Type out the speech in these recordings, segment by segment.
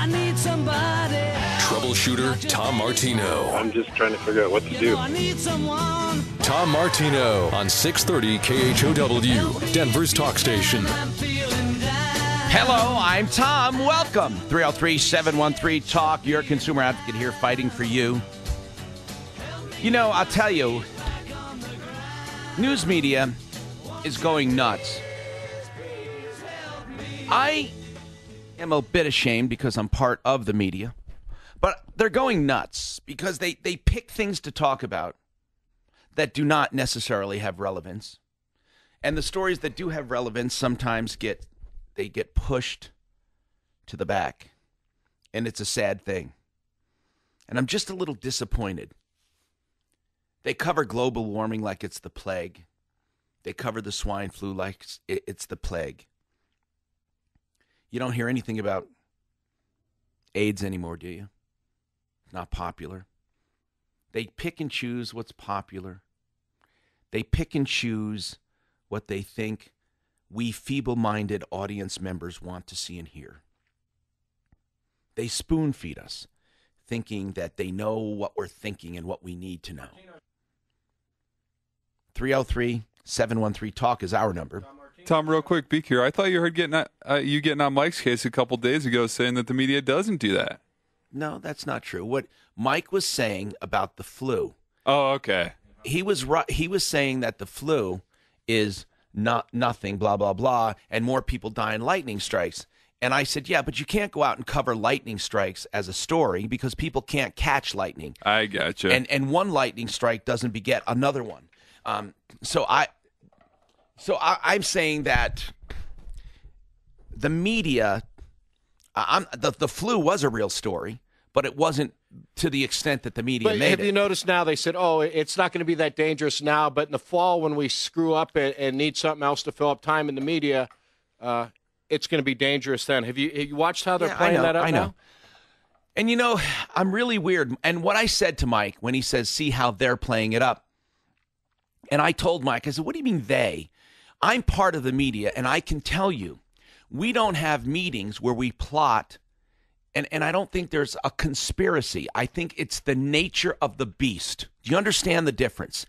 need somebody. Troubleshooter Tom Martino. I'm just trying to figure out what to do. I need someone. Tom Martino on 630 KHOW, Denver's talk station. Hello, I'm Tom. Welcome. 303-713-TALK, your consumer advocate here fighting for you. You know, I'll tell you, news media is going nuts. I am a bit ashamed because I'm part of the media, but they're going nuts because they pick things to talk about that do not necessarily have relevance. And the stories that do have relevance sometimes get pushed to the back. And it's a sad thing. And I'm just a little disappointed. They cover global warming like it's the plague. They cover the swine flu like it's the plague. You don't hear anything about AIDS anymore, do you? Not popular. They pick and choose what's popular. They pick and choose what they think we feeble-minded audience members want to see and hear. They spoon-feed us, thinking that they know what we're thinking and what we need to know. 303-713-TALK is our number. Tom, real quick, be here. I thought you heard you getting on Mike's case a couple days ago saying that the media doesn't do that. No, that's not true. What Mike was saying about the flu. Oh, okay. He was saying that the flu is nothing, blah, blah, blah, and more people die in lightning strikes. And I said, yeah, but you can't go out and cover lightning strikes as a story because people can't catch lightning. I gotcha. And one lightning strike doesn't beget another one. So I'm saying that the media, the flu was a real story, but it wasn't to the extent that the media made it. Have you noticed now they said, oh, it's not going to be that dangerous now, but in the fall when we screw up and need something else to fill up time in the media, it's going to be dangerous then. Have you watched how they're playing that up I know. now? And, you know, I'm really weird. And what I said to Mike when he says, see how they're playing it up, and I told Mike, I said, what do you mean they? I'm part of the media, and I can tell you, we don't have meetings where we plot, and I don't think there's a conspiracy. I think it's the nature of the beast. Do you understand the difference?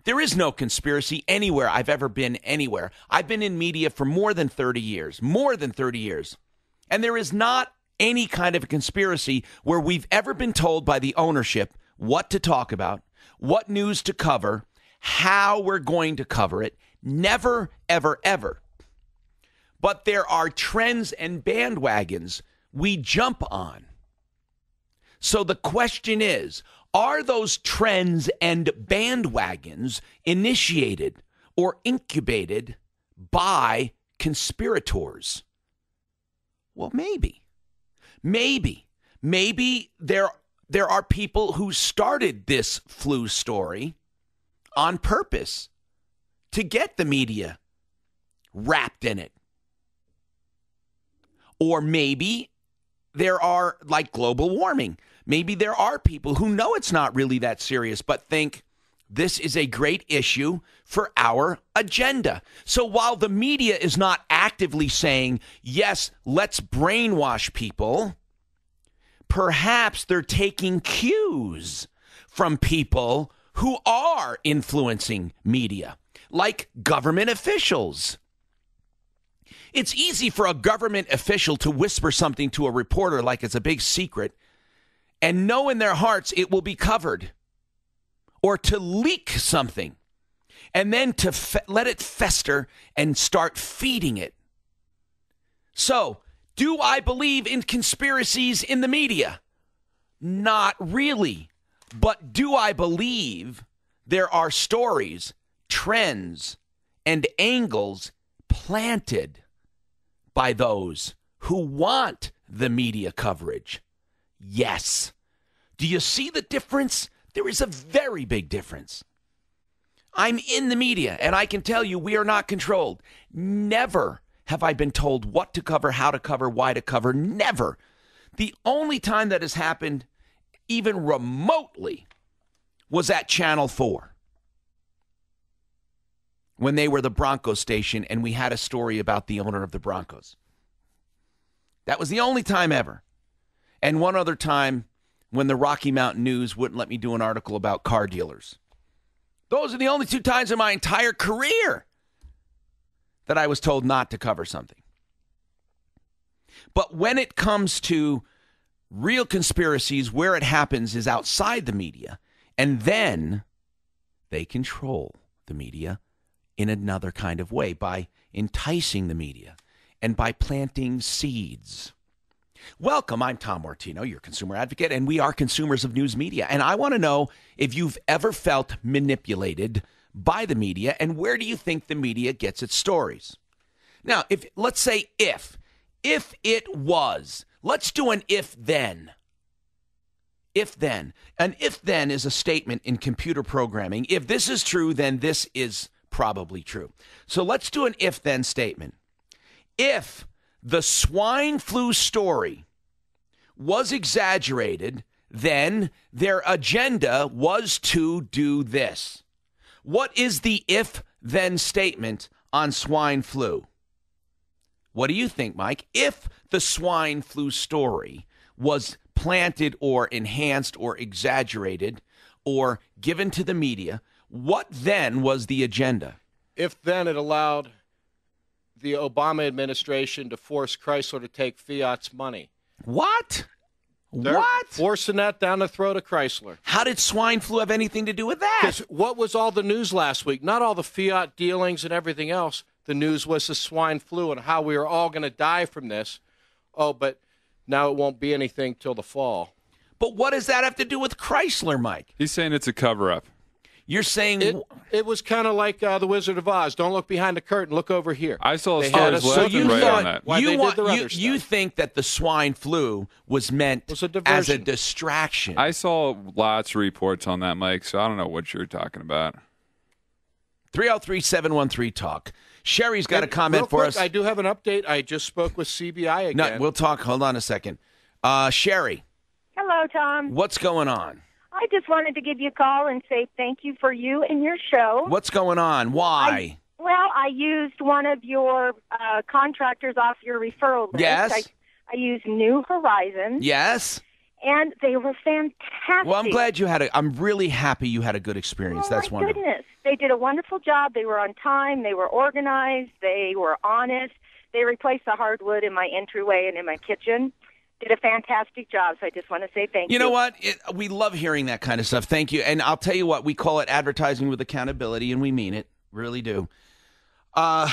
There is no conspiracy anywhere I've ever been anywhere. I've been in media for more than 30 years, and there is not any kind of a conspiracy where we've ever been told by the ownership what to talk about, what news to cover, how we're going to cover it. Never, ever, ever. But there are trends and bandwagons we jump on. So the question is, are those trends and bandwagons initiated or incubated by conspirators? Well, maybe. Maybe there are people who started this flu story on purpose to get the media wrapped in it. Or maybe there are, like global warming, maybe there are people who know it's not really that serious, but think this is a great issue for our agenda. So while the media is not actively saying, yes, let's brainwash people, perhaps they're taking cues from people who are influencing media, like government officials. It's easy for a government official to whisper something to a reporter like it's a big secret and know in their hearts it will be covered, or to leak something and then to let it fester and start feeding it. So, do I believe in conspiracies in the media? Not really. But do I believe there are stories, trends, and angles planted by those who want the media coverage? Yes. Do you see the difference? There is a very big difference. I'm in the media, and I can tell you we are not controlled. Never have I been told what to cover, how to cover, why to cover. Never. The only time that has happened, even remotely, was at Channel 4. When they were the Broncos station and we had a story about the owner of the Broncos. That was the only time ever. and one other time when the Rocky Mountain News wouldn't let me do an article about car dealers. Those are the only 2 times in my entire career that I was told not to cover something. But when it comes to real conspiracies, where it happens is outside the media, and then they control the media in another kind of way by enticing the media and by planting seeds. Welcome, I'm Tom Martino, your consumer advocate, and we are consumers of news media. And I want to know if you've ever felt manipulated by the media, and where do you think the media gets its stories? Now, let's say if it was, let's do an if-then. If-then. An if-then is a statement in computer programming. If this is true, then this is probably true. So let's do an if-then statement. If the swine flu story was exaggerated, then their agenda was to do this. What is the if-then statement on swine flu? What do you think, Mike? If the swine flu story was planted or enhanced or exaggerated or given to the media, what then was the agenda? If then it allowed the Obama administration to force Chrysler to take Fiat's money. What? They're forcing that down the throat of Chrysler. How did swine flu have anything to do with that? 'Cause what was all the news last week? Not all the Fiat dealings and everything else. The news was the swine flu and how we were all going to die from this. Oh, but now it won't be anything till the fall. But what does that have to do with Chrysler, Mike? He's saying it's a cover-up. You're saying it was kind of like the Wizard of Oz. Don't look behind the curtain. Look over here. I saw They stars had a left and right on that. you think that the swine flu was meant Was a as a diversion. distraction? I saw lots of reports on that, Mike, so I don't know what you're talking about. 303-713-TALK. Sherry's got a And comment real for quick, us. I do have an update. I just spoke with CBI again. No, we'll talk. Hold on a second. Sherry, Hello, Tom. what's going on? I just wanted to give you a call and say thank you for you and your show. What's going on? Why? I used one of your contractors off your referral list. Yes. I used New Horizons, Yes. and they were fantastic. Well, I'm glad you had I'm really happy you had a good experience. Oh, That's my wonderful. goodness. They did a wonderful job. They were on time. They were organized. They were honest. They replaced the hardwood in my entryway and in my kitchen. Did a fantastic job, so I just want to say thank you. You know what? We love hearing that kind of stuff. Thank you. And I'll tell you what, we call it advertising with accountability, and we mean it. Really do. But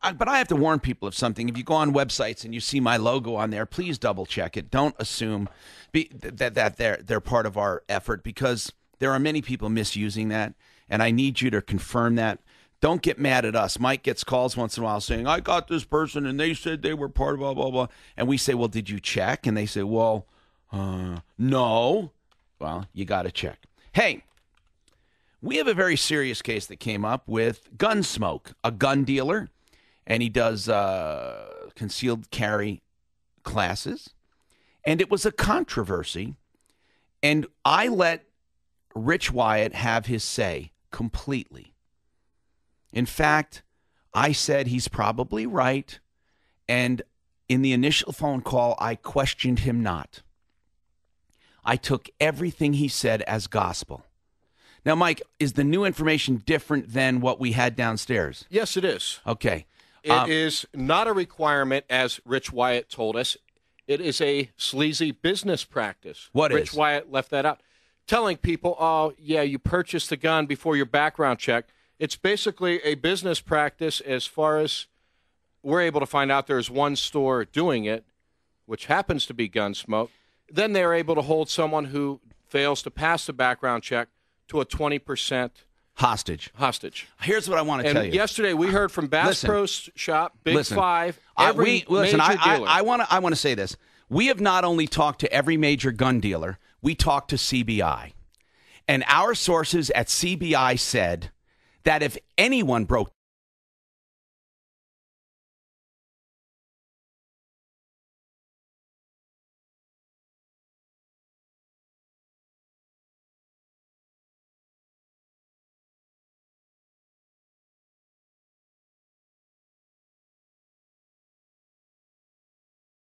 I have to warn people of something. If you go on websites and you see my logo on there, please double check it. Don't assume that they're part of our effort, because there are many people misusing that, and I need you to confirm that. Don't get mad at us. Mike gets calls once in a while saying, I got this person and they said they were part of blah, blah, blah. And we say, well, did you check? And they say, well, no. Well, you got to check. Hey, we have a very serious case that came up with Gunsmoke, a gun dealer, and he does concealed carry classes. And it was a controversy. And I let Rich Wyatt have his say completely. In fact, I said he's probably right, and in the initial phone call, I questioned him not. I took everything he said as gospel. Now, Mike, is the new information different than what we had downstairs? Yes, it is. Okay. It is not a requirement, as Rich Wyatt told us. It is a sleazy business practice. What Rich is? Wyatt left that out. Telling people, oh, yeah, you purchased the gun before your background check. It's basically a business practice as far as we're able to find out there's one store doing it, which happens to be Gunsmoke. Then they're able to hold someone who fails to pass the background check to a 20% hostage. Here's what I want to tell you. And yesterday we heard from Bass Pro Shop, Big Five, I major dealer. I want to say this. We have not only talked to every major gun dealer, we talked to CBI. And our sources at CBI said that if anyone broke